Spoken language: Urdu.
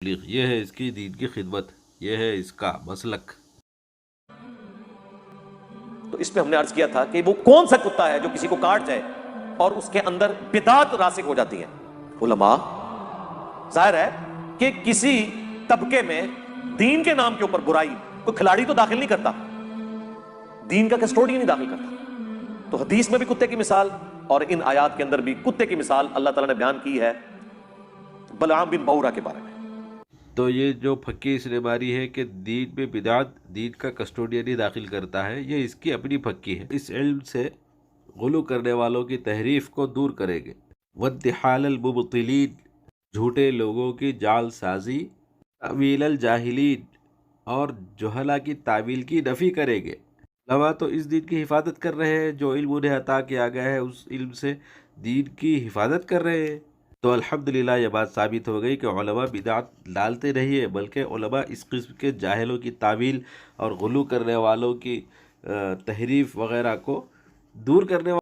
یہ ہے اس کی دین کی خدمت، یہ ہے اس کا مسلک۔ تو اس پہ ہم نے عرض کیا تھا کہ وہ کون سا کتا ہے جو کسی کو کاٹ جائے اور اس کے اندر بدعات راسخ ہو جاتی ہیں؟ علماء، ظاہر ہے کہ کسی طبقے میں دین کے نام کے اوپر برائی کوئی کھلاڑی تو داخل نہیں کرتا، دین کا کسٹوڈین نہیں داخل کرتا۔ تو حدیث میں بھی کتے کی مثال اور ان آیات کے اندر بھی کتے کی مثال اللہ تعالیٰ نے بیان کی ہے بلعام بن بورا کے بارے میں۔ تو یہ جو پھکی اس نے ماری ہے کہ دین میں بدعات دین کا کسٹوڈین ہی داخل کرتا ہے، یہ اس کی اپنی پھکی ہے۔ اس علم سے غلو کرنے والوں کی تحریف کو دور کریں گے۔ وانتحال المبطلین، جھوٹے لوگوں کی جال سازی، تعویل الجاہلین، اور جہلا کی تعویل کی نفی کریں گے۔ علماء تو اس دین کی حفاظت کر رہے ہیں، جو علم انہیں عطا کیا گیا ہے اس علم سے دین کی حفاظت کر رہے ہیں۔ تو الحمدللہ یہ بات ثابت ہو گئی کہ علماء بدعت ڈالتے نہیں ہیں، بلکہ علماء اس قسم کے جاہلوں کی تعویل اور غلو کرنے والوں کی تحریف وغیرہ کو دور کرنے